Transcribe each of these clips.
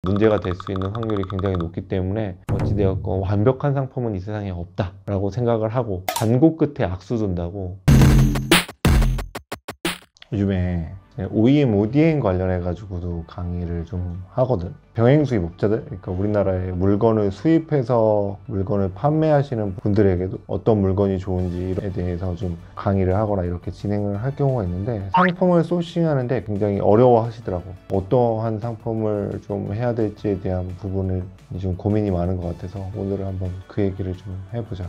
문제가 될 수 있는 확률이 굉장히 높기 때문에 어찌되었건 완벽한 상품은 이 세상에 없다 라고 생각을 하고 반고 끝에 악수 둔다고. 요즘에 OEM, ODM 관련해 가지고도 강의를 좀 하거든. 병행 수입업자들, 그러니까 우리나라에 물건을 수입해서 물건을 판매하시는 분들에게도 어떤 물건이 좋은지에 대해서 좀 강의를 하거나 이렇게 진행을 할 경우가 있는데, 상품을 소싱하는데 굉장히 어려워 하시더라고. 어떠한 상품을 좀 해야 될지에 대한 부분을 좀 고민이 많은 것 같아서 오늘은 한번 그 얘기를 좀 해보자.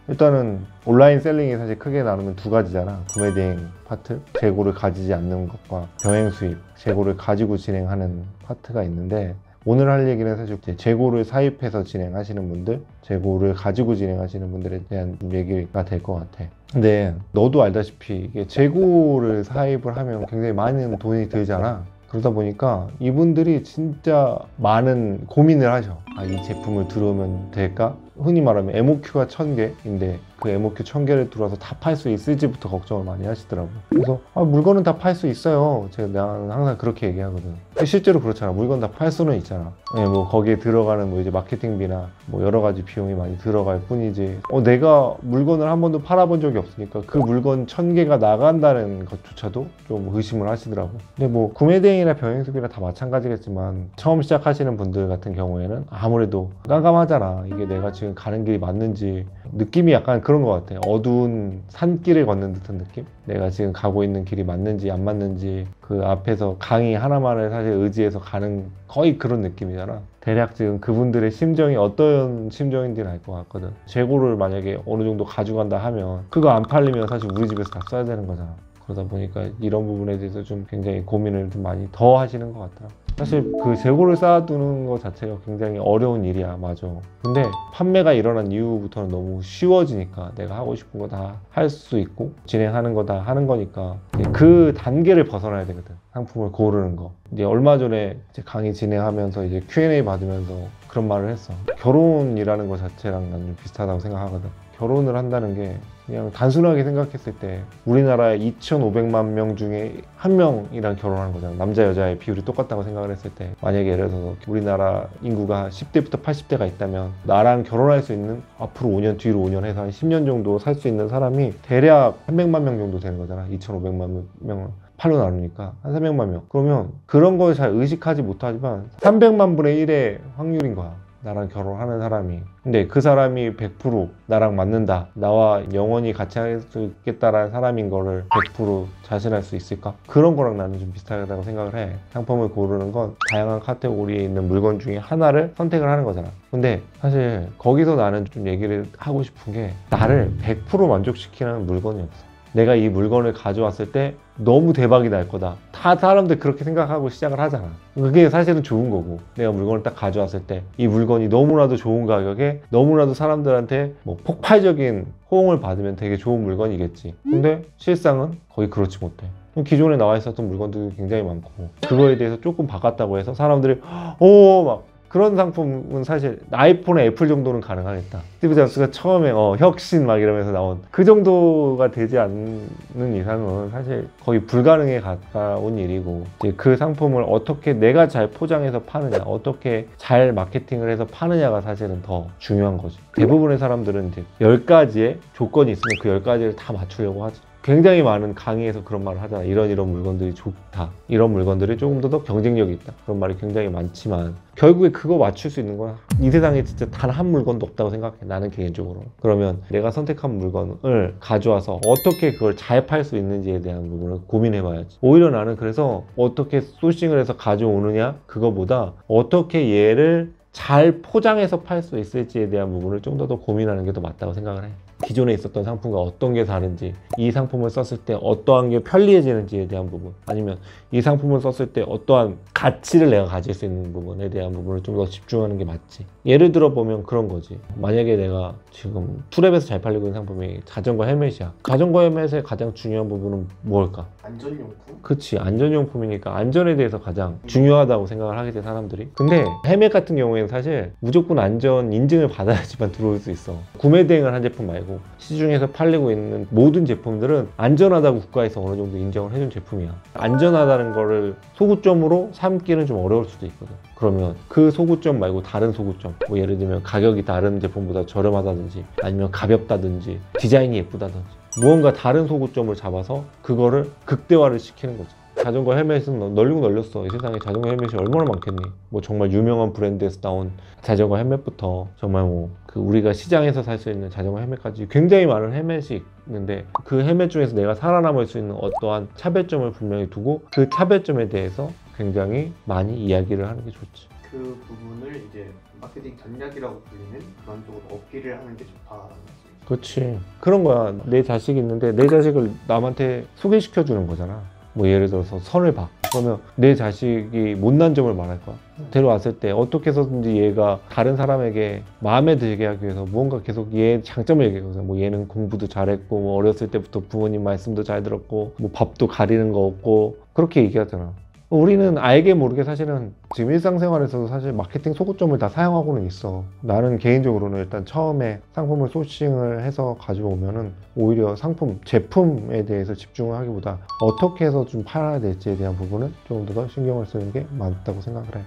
일단은 온라인 셀링이 사실 크게 나누면 두 가지잖아. 구매 대행 파트, 재고를 가지지 않는 것과 병행 수입, 재고를 가지고 진행하는 파트가 있는데, 오늘 할 얘기는 사실 재고를 사입해서 진행하시는 분들, 재고를 가지고 진행하시는 분들에 대한 얘기가 될 것 같아. 근데 너도 알다시피 이게 재고를 사입을 하면 굉장히 많은 돈이 들잖아. 그러다 보니까 이분들이 진짜 많은 고민을 하셔. 아, 이 제품을 들어오면 될까? 흔히 말하면 MOQ가 1000개인데 그 MOQ 1000개를 들어와서 다 팔 수 있을지부터 걱정을 많이 하시더라고. 그래서 물건은 다 팔 수 있어요. 나는 항상 그렇게 얘기하거든. 실제로 그렇잖아. 물건 다 팔 수는 있잖아. 네, 뭐 거기에 들어가는 뭐 이제 마케팅비나 뭐 여러 가지 비용이 많이 들어갈 뿐이지, 내가 물건을 한 번도 팔아본 적이 없으니까 그 물건 1000개가 나간다는 것조차도 좀 의심을 하시더라고. 근데 뭐 구매대행이나 병행수비나 다 마찬가지겠지만 처음 시작하시는 분들 같은 경우에는 아무래도 깜깜하잖아. 이게 내가 지금 가는 길이 맞는지. 느낌이 약간 그런 것 같아. 어두운 산길을 걷는 듯한 느낌? 내가 지금 가고 있는 길이 맞는지 안 맞는지, 그 앞에서 강의 하나만을 사실 의지해서 가는 거의 그런 느낌이잖아. 대략 지금 그분들의 심정이 어떤 심정인지는 알 것 같거든. 재고를 만약에 어느 정도 가져간다 하면 그거 안 팔리면 사실 우리 집에서 다 써야 되는 거잖아. 그러다 보니까 이런 부분에 대해서 좀 굉장히 고민을 좀 많이 더 하시는 것 같더라. 사실 그 재고를 쌓아두는 것 자체가 굉장히 어려운 일이야. 맞아. 근데 판매가 일어난 이후부터는 너무 쉬워지니까 내가 하고 싶은 거 다 할 수 있고 진행하는 거 다 하는 거니까 그 단계를 벗어나야 되거든. 상품을 고르는 거. 이제 얼마 전에 이제 강의 진행하면서 이제 Q&A 받으면서 그런 말을 했어. 결혼이라는 것 자체랑 난 좀 비슷하다고 생각하거든. 결혼을 한다는 게 그냥 단순하게 생각했을 때 우리나라의 2,500만 명 중에 한 명이랑 결혼하는 거잖아. 남자 여자의 비율이 똑같다고 생각을 했을 때, 만약에 예를 들어서 우리나라 인구가 10대부터 80대가 있다면 나랑 결혼할 수 있는, 앞으로 5년 뒤로 5년 해서 한 10년 정도 살 수 있는 사람이 대략 300만 명 정도 되는 거잖아. 2,500만 명을 8로 나누니까 한 300만 명. 그러면 그런 걸 잘 의식하지 못하지만 300만 분의 1의 확률인 거야. 나랑 결혼하는 사람이. 근데 그 사람이 100% 나랑 맞는다, 나와 영원히 같이 할 수 있겠다라는 사람인 거를 100% 자신할 수 있을까? 그런 거랑 나는 좀 비슷하다고 생각을 해. 상품을 고르는 건 다양한 카테고리에 있는 물건 중에 하나를 선택을 하는 거잖아. 근데 사실 거기서 나는 좀 얘기를 하고 싶은 게, 나를 100% 만족시키는 물건이 없어. 내가 이 물건을 가져왔을 때 너무 대박이 날 거다. 다 사람들 그렇게 생각하고 시작을 하잖아. 그게 사실은 좋은 거고, 내가 물건을 딱 가져왔을 때 이 물건이 너무나도 좋은 가격에 너무나도 사람들한테 뭐 폭발적인 호응을 받으면 되게 좋은 물건이겠지. 근데 실상은 거의 그렇지 못해. 기존에 나와 있었던 물건들도 굉장히 많고, 그거에 대해서 조금 바꿨다고 해서 사람들이 막 그런 상품은 사실 아이폰에 애플 정도는 가능하겠다. 스티브 잡스가 처음에 혁신 막 이러면서 나온 그 정도가 되지 않는 이상은 사실 거의 불가능에 가까운 일이고, 이제 그 상품을 어떻게 내가 잘 포장해서 파느냐, 어떻게 잘 마케팅을 해서 파느냐가 사실은 더 중요한 거지. 대부분의 사람들은 이제 10가지의 조건이 있으면 그 10가지를 다 맞추려고 하지. 굉장히 많은 강의에서 그런 말을 하잖아. 이런 물건들이 좋다, 이런 물건들이 조금 더 경쟁력이 있다, 그런 말이 굉장히 많지만 결국에 그거 맞출 수 있는 거야. 이 세상에 진짜 단 한 물건도 없다고 생각해, 나는 개인적으로. 그러면 내가 선택한 물건을 가져와서 어떻게 그걸 잘 팔 수 있는지에 대한 부분을 고민해 봐야지. 오히려 나는 그래서 어떻게 소싱을 해서 가져오느냐 그거보다 어떻게 얘를 잘 포장해서 팔 수 있을지에 대한 부분을 좀 더 고민하는 게 더 맞다고 생각을 해. 기존에 있었던 상품과 어떤 게 다른지, 이 상품을 썼을 때 어떠한 게 편리해지는지에 대한 부분, 아니면 이 상품을 썼을 때 어떠한 가치를 내가 가질 수 있는 부분에 대한 부분을 좀 더 집중하는 게 맞지. 예를 들어 보면 그런 거지. 만약에 내가 지금 투랩에서 잘 팔리고 있는 상품이 자전거 헬멧이야. 자전거 헬멧의 가장 중요한 부분은 뭘까? 안전용품? 그치, 안전용품이니까 안전에 대해서 가장 중요하다고 생각을 하게 돼, 사람들이. 근데 헬멧 같은 경우에는 사실 무조건 안전 인증을 받아야지만 들어올 수 있어. 구매 대행을 한 제품 말고 시중에서 팔리고 있는 모든 제품들은 안전하다고 국가에서 어느 정도 인정을 해준 제품이야. 안전하다는 거를 소구점으로 참기는 좀 어려울 수도 있거든. 그러면 그 소구점 말고 다른 소구점, 뭐 예를 들면 가격이 다른 제품보다 저렴하다든지 아니면 가볍다든지 디자인이 예쁘다든지 무언가 다른 소구점을 잡아서 그거를 극대화를 시키는 거지. 자전거 헬멧은 널리고 널렸어. 이 세상에 자전거 헬멧이 얼마나 많겠니. 뭐 정말 유명한 브랜드에서 나온 자전거 헬멧부터 정말 뭐 그 우리가 시장에서 살 수 있는 자전거 헬멧까지 굉장히 많은 헬멧이 있는데 그 헬멧 중에서 내가 살아남을 수 있는 어떠한 차별점을 분명히 두고 그 차별점에 대해서 굉장히 많이 이야기를 하는 게 좋지. 그 부분을 이제 마케팅 전략이라고 불리는 그런 쪽으로 어필을 하는 게 좋다는 말씀이죠. 그렇지. 그런 거야. 내 자식이 있는데 내 자식을 남한테 소개시켜 주는 거잖아. 뭐 예를 들어서 선을 봐. 그러면 내 자식이 못난 점을 말할 거야. 데려왔을 때 어떻게 해서든지 얘가 다른 사람에게 마음에 들게 하기 위해서 무언가 계속 얘 장점을 얘기하거든. 뭐 얘는 공부도 잘했고 뭐 어렸을 때부터 부모님 말씀도 잘 들었고 뭐 밥도 가리는 거 없고 그렇게 얘기하잖아. 우리는 알게 모르게 사실은 지금 일상생활에서도 사실 마케팅 소구점을 다 사용하고는 있어. 나는 개인적으로는 일단 처음에 상품을 소싱을 해서 가지고 오면은 오히려 상품, 제품에 대해서 집중을 하기보다 어떻게 해서 좀 팔아야 될지에 대한 부분을 좀 더 신경을 쓰는 게 맞다고 생각을 해.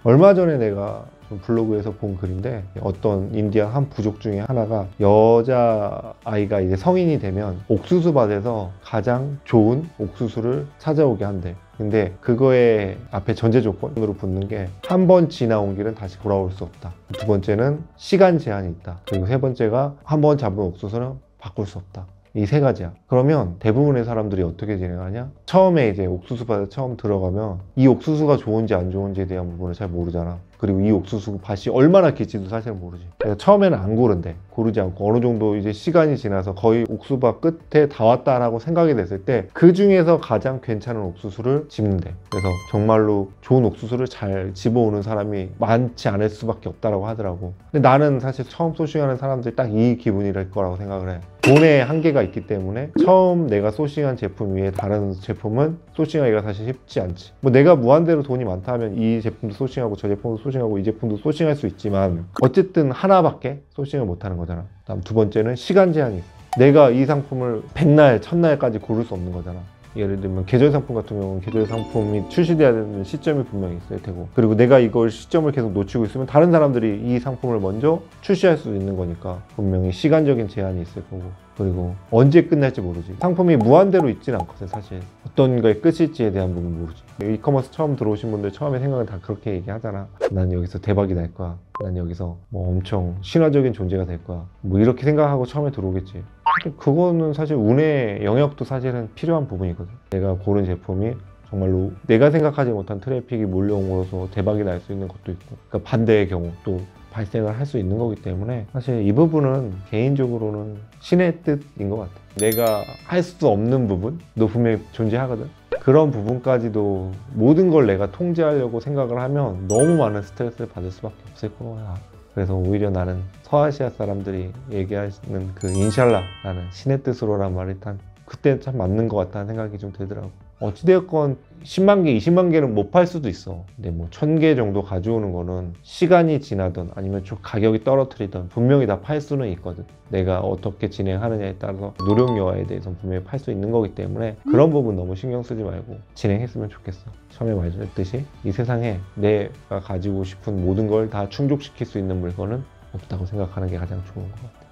얼마 전에 내가 좀 블로그에서 본 글인데 어떤 인디안 한 부족 중에 하나가 여자 아이가 이제 성인이 되면 옥수수밭에서 가장 좋은 옥수수를 찾아오게 한대. 근데 그거에 앞에 전제 조건으로 붙는 게 한 번 지나온 길은 다시 돌아올 수 없다. 두 번째는 시간 제한이 있다. 그리고 세 번째가 한 번 잡은 옥수수는 바꿀 수 없다. 이 세 가지야. 그러면 대부분의 사람들이 어떻게 진행하냐? 처음에 이제 옥수수밭에 처음 들어가면 이 옥수수가 좋은지 안 좋은지에 대한 부분을 잘 모르잖아. 그리고 이 옥수수 밭이 얼마나 길지도 사실 모르지. 그래서 처음에는 안 고른대. 고르지 않고 어느 정도 이제 시간이 지나서 거의 옥수수밭 끝에 다 왔다라고 생각이 됐을 때 그 중에서 가장 괜찮은 옥수수를 집는데. 그래서 정말로 좋은 옥수수를 잘 집어오는 사람이 많지 않을 수밖에 없다라고 하더라고. 근데 나는 사실 처음 소싱하는 사람들이 딱 이 기분일 거라고 생각을 해. 돈의 한계가 있기 때문에 처음 내가 소싱한 제품 위에 다른 제품은 소싱하기가 사실 쉽지 않지. 뭐 내가 무한대로 돈이 많다 하면 이 제품도 소싱하고 저 제품도 소싱하고 이 제품도 소싱할 수 있지만 어쨌든 하나밖에 소싱을 못하는 거잖아. 다음 두 번째는 시간 제한이 있어. 내가 이 상품을 100날, 1000날까지 고를 수 없는 거잖아. 예를 들면 계절 상품 같은 경우는 계절 상품이 출시돼야 되는 시점이 분명히 있을 테고, 그리고 내가 이걸 시점을 계속 놓치고 있으면 다른 사람들이 이 상품을 먼저 출시할 수 있는 거니까 분명히 시간적인 제한이 있을 거고, 그리고 언제 끝날지 모르지. 상품이 무한대로 있진 않거든. 사실 어떤 거에 끝일지에 대한 부분 모르지. 이커머스 처음 들어오신 분들 처음에 생각은 다 그렇게 얘기하잖아. 난 여기서 대박이 날 거야, 난 여기서 뭐 엄청 신화적인 존재가 될 거야, 뭐 이렇게 생각하고 처음에 들어오겠지. 근데 그거는 사실 운의 영역도 사실은 필요한 부분이거든. 내가 고른 제품이 정말로 내가 생각하지 못한 트래픽이 몰려옴으로써 대박이 날 수 있는 것도 있고, 그러니까 반대의 경우 또 발생을 할 수 있는 거기 때문에 사실 이 부분은 개인적으로는 신의 뜻인 것 같아. 내가 할 수 없는 부분도 분명히 존재하거든. 그런 부분까지도 모든 걸 내가 통제하려고 생각을 하면 너무 많은 스트레스를 받을 수밖에 없을 거야. 그래서 오히려 나는 서아시아 사람들이 얘기하는 그 인샬라라는 신의 뜻으로란 말이 일단 그때 참 맞는 것 같다는 생각이 좀 들더라고. 어찌되었건 10만 개, 20만 개는 못 팔 수도 있어. 근데 뭐 1000개 정도 가져오는 거는 시간이 지나든 아니면 좀 가격이 떨어뜨리든 분명히 다 팔 수는 있거든. 내가 어떻게 진행하느냐에 따라서 노력 여하에 대해서 분명히 팔 수 있는 거기 때문에 그런 부분 너무 신경 쓰지 말고 진행했으면 좋겠어. 처음에 말했듯이 이 세상에 내가 가지고 싶은 모든 걸 다 충족시킬 수 있는 물건은 없다고 생각하는 게 가장 좋은 것 같아.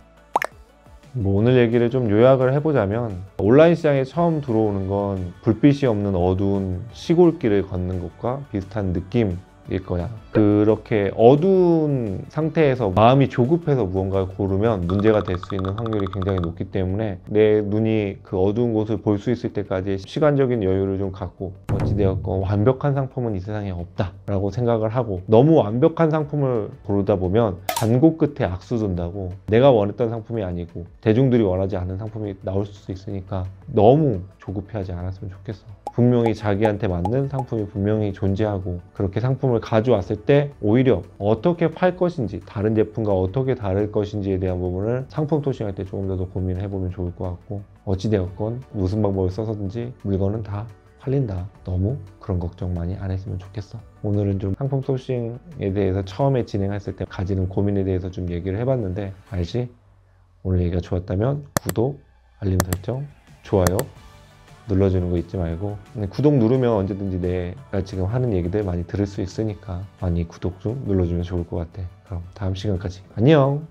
뭐 오늘 얘기를 좀 요약을 해보자면, 온라인 시장에 처음 들어오는 건 불빛이 없는 어두운 시골길을 걷는 것과 비슷한 느낌일 거야. 그렇게 어두운 상태에서 마음이 조급해서 무언가를 고르면 문제가 될 수 있는 확률이 굉장히 높기 때문에 내 눈이 그 어두운 곳을 볼 수 있을 때까지 시간적인 여유를 좀 갖고, 어찌되었건 완벽한 상품은 이 세상에 없다 라고 생각을 하고, 너무 완벽한 상품을 고르다 보면 잔고 끝에 악수 둔다고, 내가 원했던 상품이 아니고 대중들이 원하지 않는 상품이 나올 수도 있으니까 너무 조급해하지 않았으면 좋겠어. 분명히 자기한테 맞는 상품이 분명히 존재하고, 그렇게 상품을 가져왔을 때 오히려 어떻게 팔 것인지, 다른 제품과 어떻게 다를 것인지에 대한 부분을 상품 소싱할 때 조금 더 고민을 해보면 좋을 것 같고, 어찌되었건 무슨 방법을 써서든지 물건은 다 팔린다. 너무 그런 걱정 많이 안 했으면 좋겠어. 오늘은 좀 상품 소싱에 대해서 처음에 진행했을 때 가지는 고민에 대해서 좀 얘기를 해봤는데, 알지? 오늘 얘기가 좋았다면 구독, 알림 설정, 좋아요 눌러주는 거 잊지 말고, 근데 구독 누르면 언제든지 내가 지금 하는 얘기들 많이 들을 수 있으니까 많이 구독 좀 눌러주면 좋을 것 같아. 그럼 다음 시간까지 안녕.